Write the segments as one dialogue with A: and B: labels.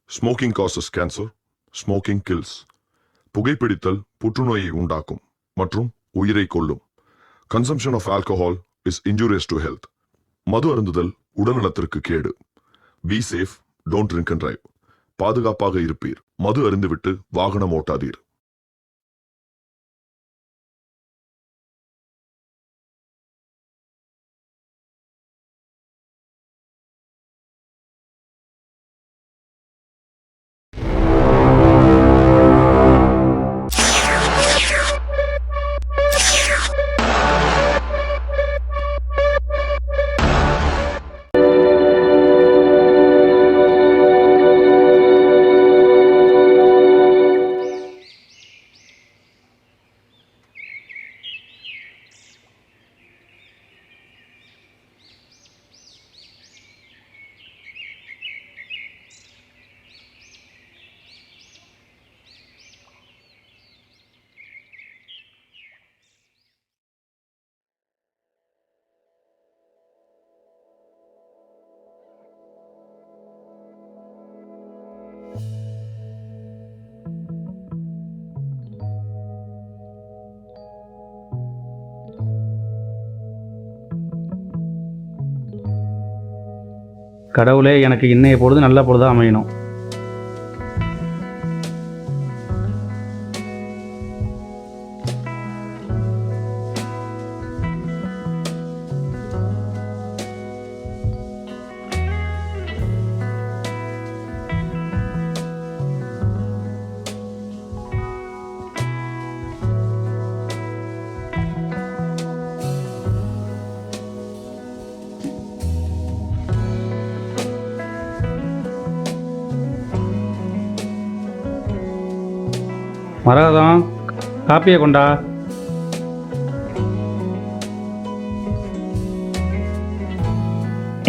A: Smoking causes cancer. Smoking kills. புகைப்பிடித்தல் புற்றுநோயை உண்டாக்கும் மற்றும் உயிரை கொல்லும். Consumption of alcohol is injurious to health. மது அருந்துதல் உடல்நலத்திற்கு கேடு. Be safe, don't drink and drive. பாதுகாப்பாக இருப்பீர். மது அருந்துவிட்டு வாகனம் ஓட்டாதீர்.
B: கடவுளே, எனக்கு இன்னைய பொழுது நல்ல பொழுதாக அமையணும். மரகதம், காப்பியை கொண்டா.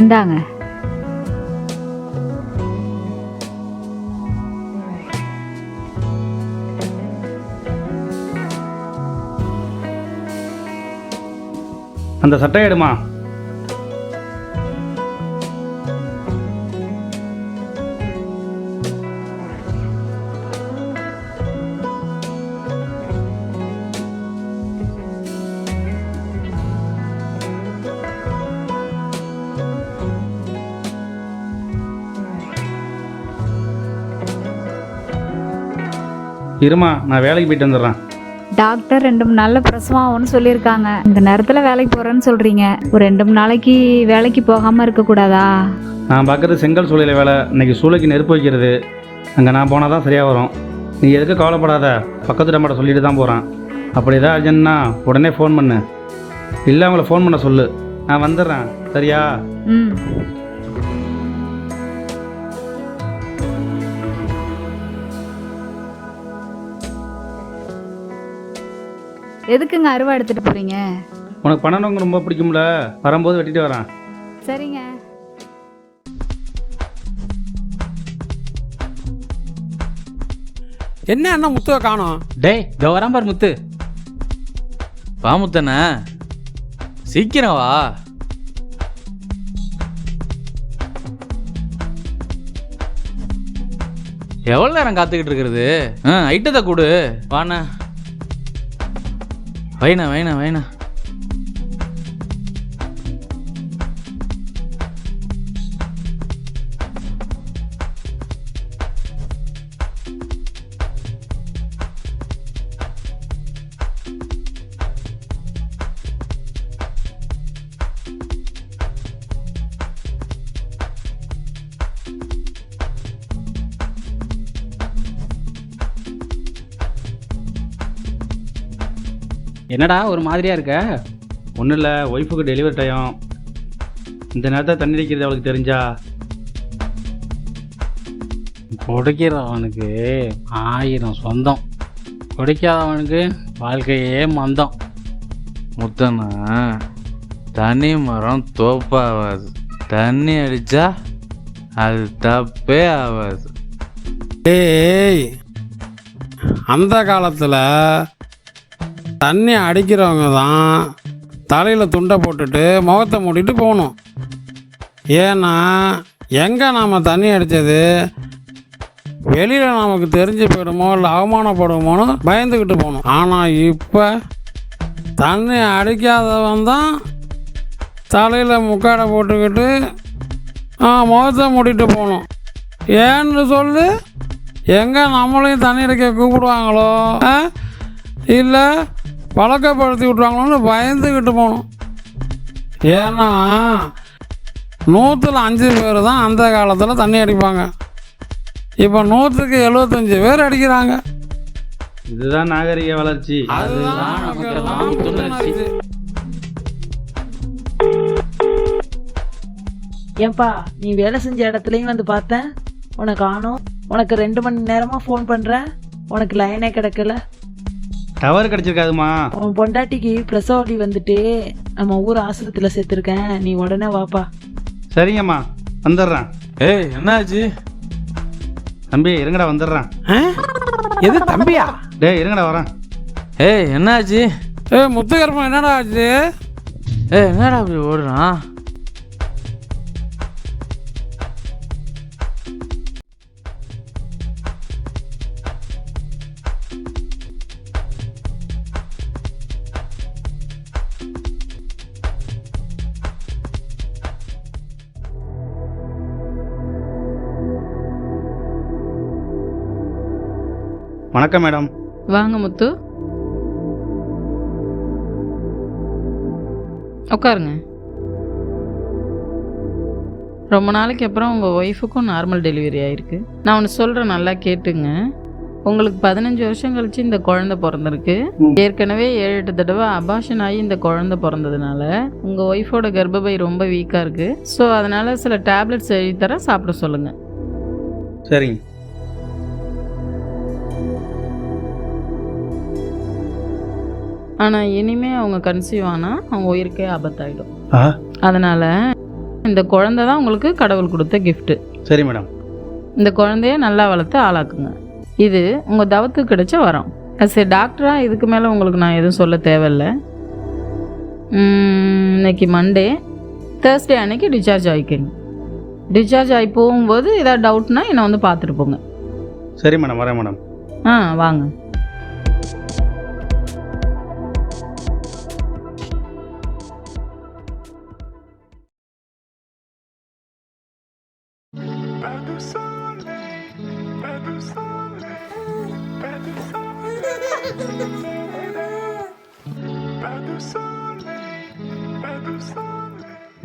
C: இந்தாங்க.
B: அந்த சட்டை எடுமா. இருமா, நான் வேலைக்கு போயிட்டு வந்துடுறேன்.
C: டாக்டர் 2 நாளில் பிரசவம் ஆகும்னு சொல்லியிருக்காங்க. இந்த நேரத்தில் வேலைக்கு போகிறேன்னு சொல்கிறீங்க. ஒரு 2 நாளைக்கு வேலைக்கு போகாமல் இருக்கக்கூடாதா?
B: நான் பார்க்குறது செங்கல் சூளையில் வேலை. இன்னைக்கு சூளைக்கு நெருப்பு வைக்கிறது. அங்கே நான் போனால் தான் சரியாக வரும். நீ எதுக்கு கவலைப்படாத, பக்கத்து நம்மகிட்ட சொல்லிட்டு தான் போகிறேன். அப்படி ஏதாவது அர்ஜென்ட்னா உடனே ஃபோன் பண்ணு. இல்லை அவங்கள ஃபோன் பண்ண சொல்லு. நான் வந்துடுறேன், சரியா?
C: ம். எதுக்குங்க அருவா எடுத்துட்டு போறீங்க?
B: உனக்கு பண்ணணுங்க ரொம்ப பிடிக்கும்ல, வரும்போது வெட்டிட்டு வரேன்.
C: சரிங்க.
D: என்ன அண்ணா முத்துவை காணோம்?
E: டேய், இதோ வரான் பார் முத்து. வா முத்தண்ணா, சீக்கிரம் வா. எவ்வளோ நேரம் காத்துக்கிட்டு இருக்கிறது? ஐட்டத்தை கொடு. வாண்ணா, வைண்ணா வைண்ணா வைண்ணா.
B: என்னடா ஒரு மாதிரியாக இருக்க? ஒன்றும் இல்லை, ஒய்ஃபுக்கு டெலிவரி டைம். இந்த நேரத்தை தண்ணி அடிக்கிறது அவளுக்கு தெரிஞ்சா?
E: குடிக்கிறவனுக்கு 1000 சொந்தம், குடிக்காதவனுக்கு வாழ்க்கையே மந்தம். முத்தண்ணா, தனி மரம் தோப்பாகாது, தண்ணி அடித்தா அது தப்பே ஆகாது.
D: ஏய், அந்த காலத்தில் தண்ணி அடிக்கிறவங்க தான் தலையில் துண்டை போட்டுட்டு முகத்தை மூடிட்டு போகணும். ஏன்னா எங்கே நாம் தண்ணி அடித்தது வெளியில் நமக்கு தெரிஞ்சு போயிடுமோ இல்லை அவமானப்படுமோன்னு பயந்துக்கிட்டு போகணும். ஆனால் இப்போ தண்ணி அடிக்காதவன் தான் தலையில் முக்காடை போட்டுக்கிட்டு முகத்தை மூடிட்டு போகணும். ஏன்னு சொல்லு, எங்கே நம்மளையும் தண்ணி அடிக்க கூப்பிடுவாங்களோ இல்லை பழக்கப்படுத்தி விட்ருவாங்களோன்னு பயந்துக்கிட்டு போகணும். ஏன்னா 100ல் 5 பேர் தான் அந்த காலத்தில் தண்ணி அடிப்பாங்க. இப்போ 100க்கு 75 பேர் அடிக்கிறாங்க.
B: இதுதான் நாகரிக வளர்ச்சி.
D: அதுதான் நமக்கெல்லாம் புத்துணர்ச்சி.
F: ஏன்பா நீ வேலை செஞ்ச இடத்துலையும் வந்து பார்த்தேன், உனக்கு காணோம். உனக்கு 2 மணி நேரமாக ஃபோன் பண்ணுறேன், உனக்கு லைனே கிடைக்கல.
B: டவர் கிடச்சிருக்காதுமா.
F: உன் பொண்டாட்டிக்கு பிரசவடி வந்துட்டு நம்ம ஊர் ஆஸ்பத்திரியில் சேர்த்துருக்கேன், நீ உடனே வாப்பா.
B: சரிங்கம்மா, வந்துடுறேன்.
E: ஏய் என்னாச்சு?
B: தம்பி இருங்கடா, வந்துடுறேன்.
D: எது தம்பியா?
B: டேய் இருங்கடா, வரேன்.
E: ஏய் என்னாச்சு?
D: முத்துக்கருப்பன் என்னடா ஆச்சு?
E: என்னடா அப்படி ஓடுறான்?
B: வணக்கம் மேடம்.
G: வாங்க முத்து, உட்காருங்க. ரொம்ப நாளைக்கு அப்புறம் உங்கள் ஒய்ஃபுக்கும் நார்மல் டெலிவரி ஆகிருக்கு. நான் ஒன்று சொல்கிறேன், நல்லா கேட்டுங்க. உங்களுக்கு 15 வருஷம் கழிச்சு இந்த குழந்தை பிறந்திருக்கு. ஏற்கனவே 7-8 தடவை அபாஷன் ஆகி இந்த குழந்தை பிறந்ததுனால உங்கள் ஒய்ஃபோட கர்ப்பப்பை ரொம்ப வீக்காக இருக்குது. ஸோ அதனால் சில டேப்லெட்ஸ் எழுதித்தர, சாப்பிட சொல்லுங்கள்.
B: சரிங்க.
G: ஆனால் இனிமேல் அவங்க கன்சீவ் ஆனால் அவங்க உயிருக்கே ஆபத்தாயிடும். அதனால் இந்த குழந்தை தான் உங்களுக்கு கடவுள் கொடுத்த கிஃப்ட்டு.
B: சரி மேடம்.
G: இந்த குழந்தைய நல்லா வளர்த்து ஆளாக்குங்க. இது உங்கள் தவத்துக்கு கிடைச்ச வரம். சரி, டாக்டராக இதுக்கு மேலே உங்களுக்கு நான் எதுவும் சொல்ல தேவையில்லை. இன்னைக்கு மண்டே, தேர்ஸ்டே அன்னைக்கு டிஸ்சார்ஜ் ஆகிக்கங்க. டிஸ்சார்ஜ் ஆகி போகும்போது ஏதாவது டவுட்னா என்னை வந்து பார்த்துட்டு போங்க.
B: சரி மேடம், வரேன் மேடம்.
G: வாங்க.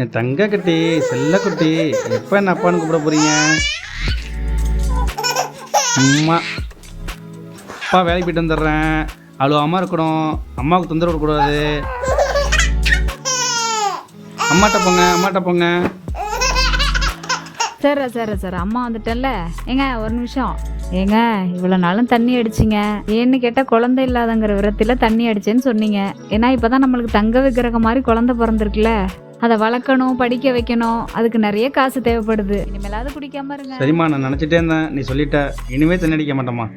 B: என் தங்க குட்டி, செல்ல குட்டி, எப்போ என்ன அப்பான்னு கூப்பிட போறீங்க? அம்மா, அப்பா வேலைக்கு போயிட்டு வந்துடுறேன். அம்மா இருக்கணும், அம்மாவுக்கு தொந்தரவு விடக்கூடாது. அம்மாட்ட போங்க, அம்மாட்ட போங்க.
C: சரி அம்மா வந்துட்டல்ல. ஏங்க ஒரு நிமிஷம். ஏங்க இவ்வளோ நாளும் தண்ணி அடிச்சிங்க, ஏன்னு கேட்டால் குழந்தை இல்லாதங்கிற விரத்தில் தண்ணி அடிச்சேன்னு சொன்னீங்க. ஏன்னா இப்போ தான் நம்மளுக்கு தங்க விக்கிரகம் மாதிரி குழந்தை பிறந்திருக்குல்ல, அதை வளர்க்கணும், படிக்க வைக்கணும், அதுக்கு நிறைய காசு தேவைப்படுது. இனிமேலாவது குடிக்காம இருங்க.
B: சரிம்மா, நான் நினச்சிட்டே இருந்தேன், நீ சொல்லிட்ட. இனிமே தண்ணி அடிக்க மாட்டேம்மா.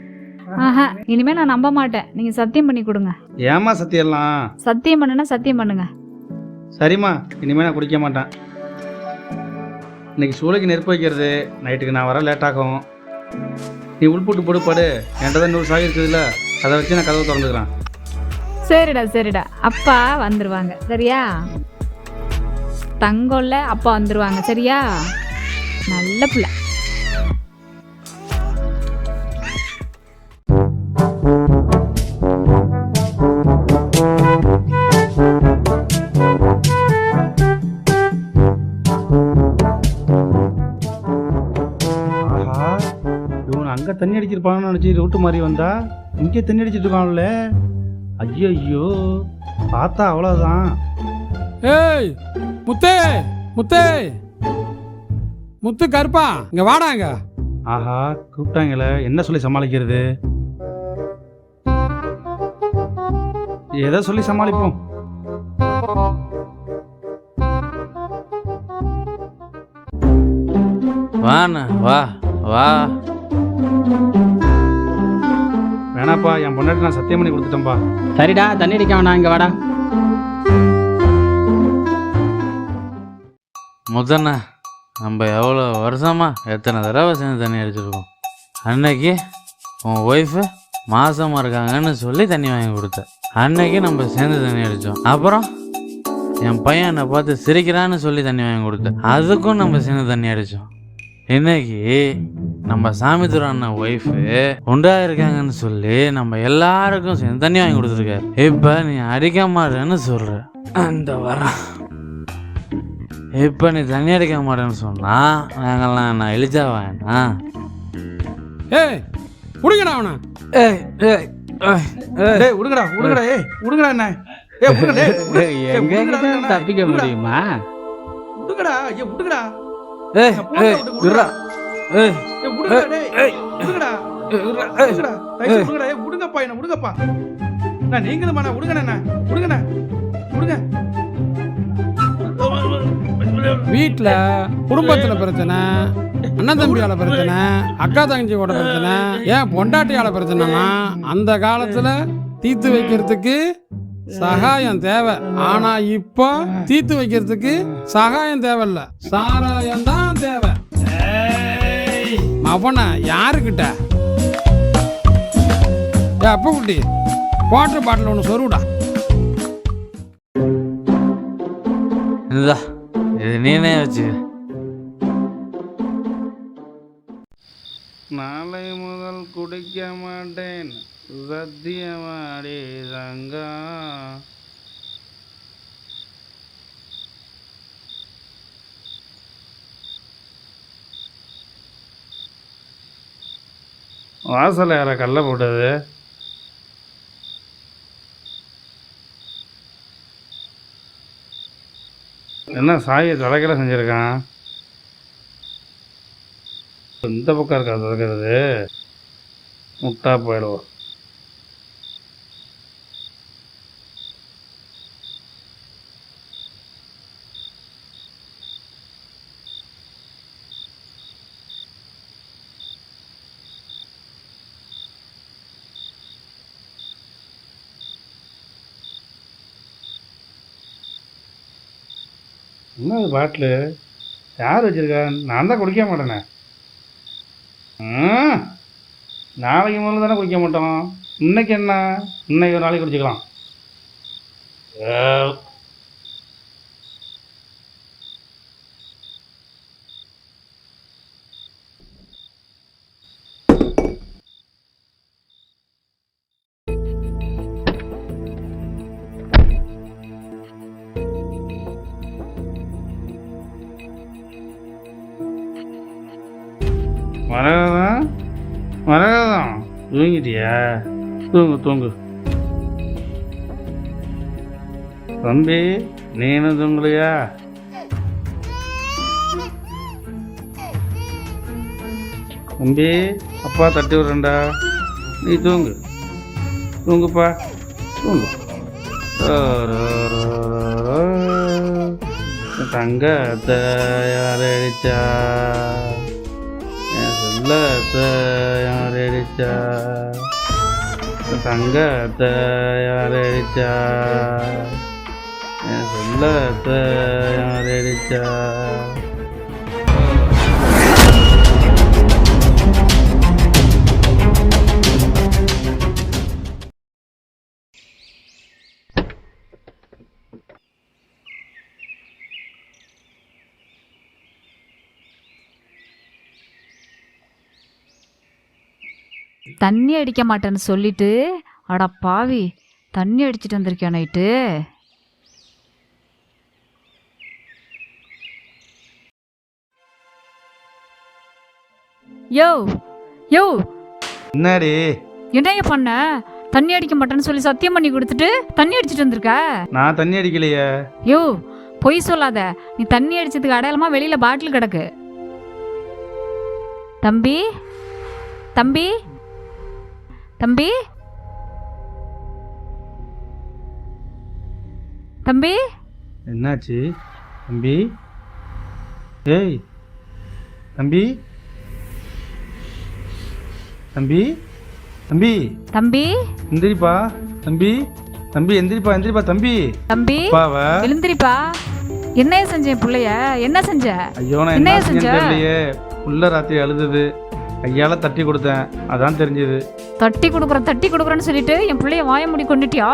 C: இனிமேல் நான் நம்ப மாட்டேன். நீங்கள் சத்தியம் பண்ணி கொடுங்க.
B: ஏமா சத்தியம்லாம்?
C: சத்தியம் பண்ணுன்னா சத்தியம் பண்ணுங்க.
B: சரிம்மா, இனிமேல் நான் குடிக்க மாட்டேன். இன்னைக்கு சூளைக்கு நெருப்பு வைக்கிறது, நைட்டுக்கு நான் வர லேட் ஆகும். நீ உள்புட்டு போடு படு. என்கிட்ட தான் 100 சாவி இருக்குதுல்ல, அதை வச்சு நான் கதவை திறந்துக்கிறேன்.
C: சரிடா, அப்பா வந்துருவாங்க. சரியா? தங்கம்ல அப்பா வந்துருவாங்க. சரியா? நல்ல பிள்ளை.
B: அங்கே தண்ணி அடிச்சிருப்பாங்கன்னு நினச்சி ரோட்டு மாதிரி வந்தா இங்கே தண்ணி அடிச்சிட்டு இருக்கான்ல. ஐயோ, பார்த்தா அவ்வளோதான்.
D: ஏய் முத்தே, முத்து கருப்பா, இங்கே வாடாங்க.
B: ஆஹா, கூப்பிட்டாங்களே, என்ன சொல்லி சமாளிக்கிறது? ஏதோ சொல்லி சமாளிப்போம்.
E: வாண்ணா, வா வா.
B: வேணாப்பா, என் பொண்டாட்டி நான் சத்தியம் பண்ணி கொடுத்துட்டேன்ப்பா.
H: சரிடா, தண்ணி அடிக்க வேணாம், இங்கே வாடா.
E: முதண்ணா, நம்ம எவ்வளோ வருஷமா எத்தனை தடவை சேர்ந்து தண்ணி அடிச்சிருக்கோம். அன்னைக்கு உன் ஒய்ஃபு மாசமாக இருக்காங்கன்னு சொல்லி தண்ணி வாங்கி கொடுத்த. அன்னைக்கு நம்ம சேர்ந்து தண்ணி அடித்தோம். அப்புறம் என் பையன் என்னை பார்த்து சிரிக்கிறான்னு சொல்லி தண்ணி வாங்கி கொடுத்த. அதுக்கும் நம்ம சேர்ந்து தண்ணி அடித்தோம். இன்னைக்கு நம்ம சாமித்துறை அண்ணன் ஒய்ஃபு உண்டா இருக்காங்கன்னு சொல்லி நம்ம எல்லாருக்கும் சேர்ந்து தண்ணி வாங்கி கொடுத்துருக்காரு. இப்போ நீ அடிக்க மாட்டேன்னு சொல்ற. அந்த வர இப்போ நீ தண்ணி அடிக்க மாட்டேன்னு சொன்னா நாங்கள்லாம் நான் எழுச்சா வேணா?
D: ஏய் பிடிங்கடா அவனை.
E: ஏய் ஏய் ஏய் ஏய்
B: டேய் விடுங்கடா விடுங்கடா, விடுங்கடா என்ன,
H: எங்க தப்பிக்க முடியுமா?
B: விடுங்கடா, விடுங்கடா,
E: ஏய் ஏய் விட்றா. ஏய்
B: விடுங்கடா, டேய் விடுங்கடா, விடுங்கடா, தயவு விடுங்கடா, விடுங்கப்பா, என்ன விடுங்கப்பா, நான் நீங்களும் விடுங்கண்ணா, விடுங்கண்ணா, விடுங்க.
D: வீட்டில் குடும்பத்தில் பிரச்சனை, அண்ணன் தம்பியால் பிரச்சனை, அக்கா தங்கச்சியோட பிரச்சனை, ஏன் பொண்டாட்டியால பிரச்சனைனா அந்த காலத்தில் தீர்த்து வைக்கிறதுக்கு சகாயம் தேவை. ஆனா இப்போ தீர்த்து வைக்கிறதுக்கு சகாயம் தேவையில்ல, சாராயம் தான் தேவை. அவன யாருக்கிட்ட அப்ப குட்டி வாட்டர் பாட்டில் ஒன்று சொருவிடா.
E: இந்தா இது நீனே வச்சு.
B: நாளை முதல் குடிக்க மாட்டேன் சத்தியமாடி ரங்கா. வாசல் யார கல்ல போட்டது? என்ன சாயை தலைக்கல செஞ்சுருக்கான்? இந்த பக்கம் இருக்கா திறக்கிறது? முட்டா போயிடுவோம். என்ன இது பாட்டிலு யார் வச்சுருக்கா? நான் தான் குடிக்க மாட்டேனே. நாளைக்கு முதல்ல தானே குடிக்க மாட்டோம். இன்னைக்கு என்ன, இன்னைக்கு ஒரு நாளைக்கு குடிச்சிக்கலாம். மரகதம் மரகதம் தூங்கிட்டியா? தூங்கு தூங்கு. தம்பி நீனும் தூங்கலையா? தம்பி அப்பா தட்டி விடுறேன்டா, நீ தூங்கு தூங்குப்பா தூங்கு. தங்கத்தை யார் அடிச்சா? செல்லத்தை யார் அடிச்சா? தங்கத்தை யார் அடிச்சா? செல்லத்தை யார் அடிச்சா?
C: தண்ணி அடிக்க மாட்டேன்னு சொல்லிட்டு அட பாவி தண்ணி அடிச்சிட்டு வந்திருக்கேன் நைட்டு. யோ யோ
B: என்னடி
C: என்னைய பண்ண? தண்ணி அடிக்க மாட்டேன்னு சொல்லி சத்தியம் பண்ணி கொடுத்துட்டு தண்ணி அடிச்சிட்டு வந்திருக்க.
B: நான் தண்ணி அடிக்கலையே.
C: யோ பொய் சொல்லாத, நீ தண்ணி அடிச்சதுக்கு அடையாளமா வெளியில பாட்டில் கிடக்கு. தம்பி தம்பி தம்பி தம்பி
B: என்னாச்சு தம்பி? ஏய் தம்பி தம்பி தம்பி
C: தம்பி
B: எந்திரிப்பா தம்பி தம்பி எந்திரிப்பா எந்திரிப்பா தம்பி
C: தம்பி
B: பாவ
C: எழுந்திரிப்பா. என்னைய செஞ்சேன் புள்ளைய? என்ன செஞ்ச?
B: ஐயோ நான் என்ன செஞ்சேன்னு தெரியலையே. புள்ள ராத்திரி அழுதுது, கையால் தட்டி கொடுத்தேன், அதான் தெரிஞ்சது.
C: தட்டி கொடுக்குறேன்னு சொல்லிட்டு என் பிள்ளைய வாய மூடி கொண்டுட்டியா?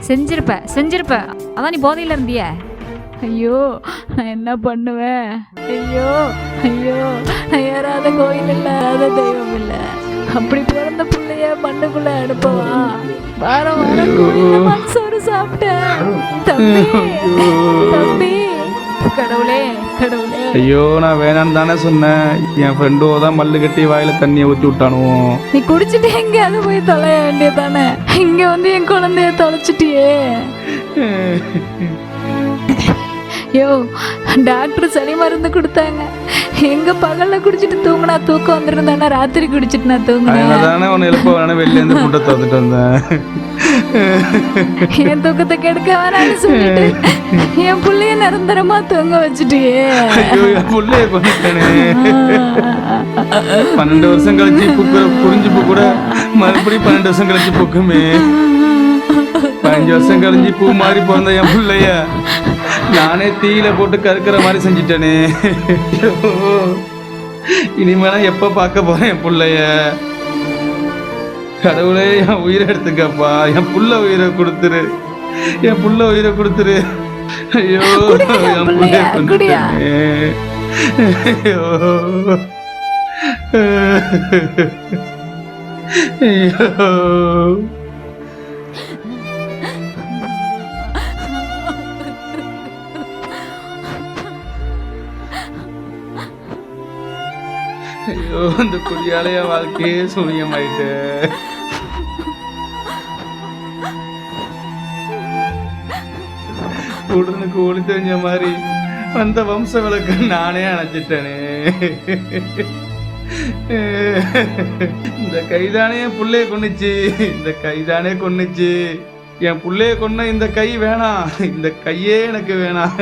C: செஞ்சிருப்ப அதான் நீ போதையில இருந்திய. ஐயோ நான் என்ன பண்ணுவேன்? ஐயோ நான் ஏறாத கோயில் இல்ல, ஏறாத தெய்வம் இல்ல, அப்படி பிறந்த பிள்ளைய மண்ணுக்குள்ள அனுப்பவா? வாரம் கோயில்ல மண்சோறு சாப்பிட்டேன். தம்பி கடவுளே.
B: ஐயோ நான் வேணான்னு தானே சொன்னேன். என் ஃப்ரெண்டோ தான் மல்லு கட்டி வாயில தண்ணியை ஊற்றி விட்டானுவோம்.
C: நீ குடிச்சிட்டு எங்கேயாவது போய் தொலைய வேண்டியதானே, இங்க வந்து என் குழந்தைய தொலைச்சிட்டியே. ஐயோ டாக்டர் சளி மருந்து கொடுத்தாங்க. எங்க பகல்ல குடிச்சிட்டு தூங்கினா தூக்கம் வந்துருந்தானே, ராத்திரி குடிச்சிட்டு நான் தூங்கினேன்.
B: தானே உன்னை எழுப்ப வேணா வெளில இருந்து கூட்ட தந்துட்டு வந்தேன்.
C: என் தூக்கத்தை கெடுக்க வேணான்னு சொல்லிட்டு என் புள்ளைய நிரந்தரமா தூங்க வச்சுட்டியே.
B: என் புள்ளைய கொண்டுட்டேனே. 12 வருஷம் கழிச்சு பூக்குற புரிஞ்சுப்பு கூட மறுபடியும் 12 வருஷம் கழிச்சு பூக்குமே. 15 வருஷம் கழிஞ்சு பூ மாதிரி பிறந்த என் பிள்ளைய நானே தீயில போட்டு கருக்கிற மாதிரி செஞ்சிட்டேனே. இனிமேல எப்ப பார்க்க போறேன் என் பிள்ளைய? கடவுளே என் உயிரை எடுத்துக்கப்பா, என் புள்ள உயிரை கொடுத்துரு, என் புள்ள உயிரை கொடுத்துரு. ஐயோ என் பிள்ளைய கொண்டுட்டேனே. ஐயோ ஐயோ ஐயோ அந்த குடியாலைய வாழ்க்கையே சூனியமாயிட்டு. உடனுக்கு ஒளி தெரிஞ்ச மாதிரி அந்த வம்ச விளக்க நானே அணைச்சிட்டேனே. இந்த கைதானே என் புள்ளைய கொன்னுச்சு, இந்த கைதானே கொன்னுச்சு. என் புள்ளைய கொன்ன இந்த கை வேணாம், இந்த கையே எனக்கு வேணாம்.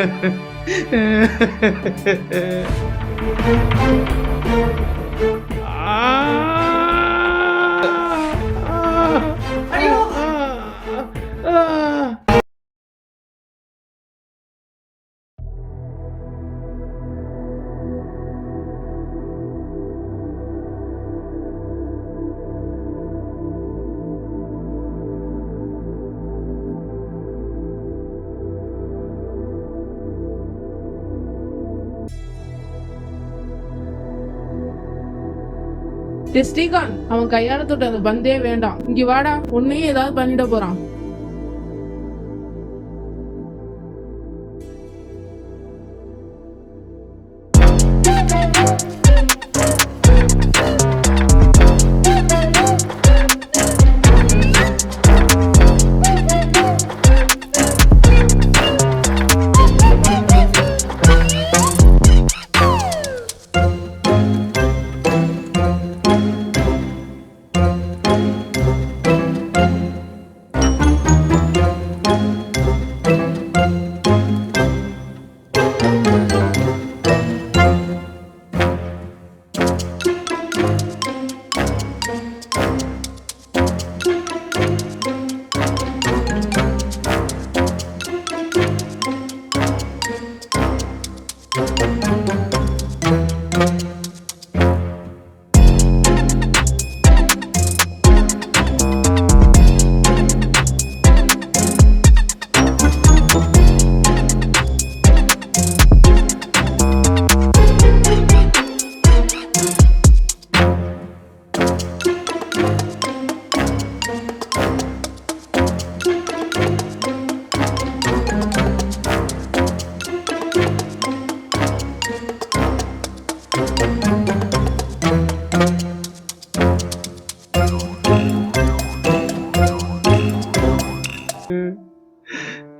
I: ஸ்ரீகாந்த், அவன் கையால தொட்டு அந்த பந்தே வேண்டாம். இங்க வாடா, உன்னையும் ஏதாவது பண்ணிட போறான்.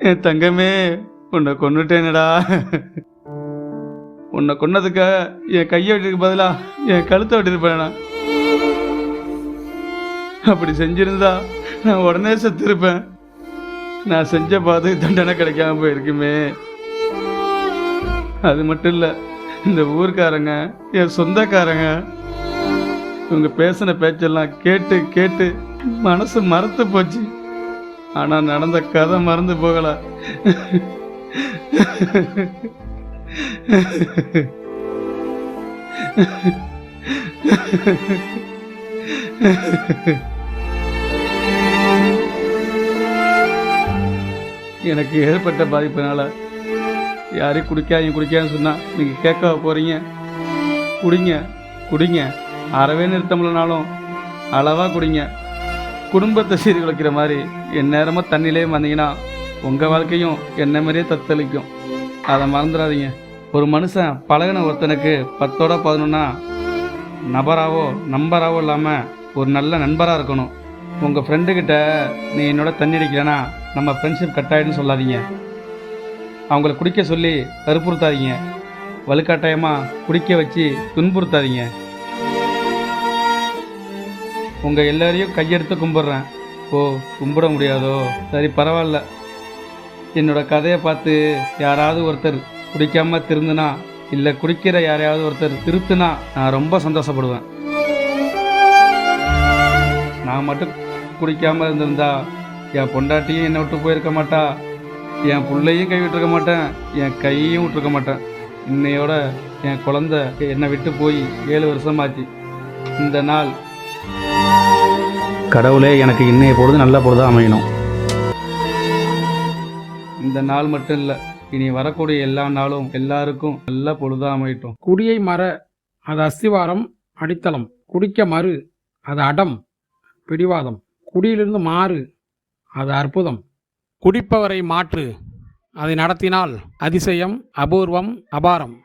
B: என் தங்கமே, உன்னை கொன்னுட்டேனடா. உன்னை கொன்னதுக்கு என் கையை வெட்டிருக்கு பதிலா என் கழுத்தை வெட்டிருப்பேனா? அப்படி செஞ்சிருந்தா நான் உடனே செத்துருப்பேன். நான் செஞ்ச பாது தண்டனை கிடைக்காம போயிருக்குமே. அது மட்டும் இல்லை, இந்த ஊர்க்காரங்க, என் சொந்தக்காரங்க, இவங்க பேசின பேச்செல்லாம் கேட்டு கேட்டு மனசு மறத்து போச்சு. ஆனா நடந்த கதை மறந்து போகல. எனக்கு ஏற்பட்ட பாதிப்பினால யாரையும் குடிக்காதுன்னு சொன்னால் நீங்கள் கேட்க போகிறீங்க. குடிங்க குடிங்க, அறவே நிறுத்த முடியலனாலும் அளவாக குடிங்க. குடும்பத்தை சீர்குலைக்கிற மாதிரி எந்நேரமாக தண்ணியிலே வந்தீங்கன்னா உங்கள் வாழ்க்கையும் என்ன மாதிரியே தத்தளிக்கும். அதை மறந்துடாதீங்க. ஒரு மனுஷன் பழகின ஒருத்தனுக்கு 10ஓட 11 நம்பராவோ இல்லாமல் ஒரு நல்ல நண்பராக இருக்கணும். உங்கள் ஃப்ரெண்டுக்கிட்ட நீ என்னோட தண்ணி அடிக்கலைன்னா நம்ம ஃப்ரெண்ட்ஷிப் கட் ஆகிடுன்னு சொல்லாதீங்க. அவங்கள குடிக்க சொல்லி கற்புறுத்தாதீங்க. வலுக்கட்டாயமாக குடிக்க வச்சு துன்புறுத்தாதீங்க. உங்கள் எல்லாரையும் கையெடுத்து கும்பிட்றேன். ஓ, கும்பிட முடியாதோ? சரி, பரவாயில்ல. என்னோட கதையை பார்த்து யாராவது ஒருத்தர் குடிக்காமல் திருந்துனா, இல்லை குடிக்கிற யாரையாவது ஒருத்தர் திருத்துனா நான் ரொம்ப சந்தோஷப்படுவேன். நான் மட்டும் குடிக்காமல் இருந்திருந்தா என் பொண்டாட்டியும் என்னை விட்டு போயிருக்க மாட்டா, என் பிள்ளையும் கை விட்டுருக்க மாட்டேன், என் கையையும் விட்டுருக்க மாட்டேன். இன்னையோட என் குழந்தை என்னை விட்டு போய் 7 வருஷமாச்சு. இந்த நாள் கடவுளே எனக்கு இன்னைய பொழுது நல்ல பொழுதாக அமையணும். இந்த நாள் மட்டும் இல்லை, இனி வரக்கூடிய எல்லா நாளும் எல்லாருக்கும் நல்ல பொழுதாக அமையட்டும்.
D: குடியை மற, அது அஸ்திவாரம் அடித்தளம். குடிக்க மறு, அது அடம் பிடிவாதம். குடியிலிருந்து மாறு, அது அற்புதம். குடிப்பவரை மாற்று, அதை நடத்தினால் அதிசயம், அபூர்வம், அபாரம்.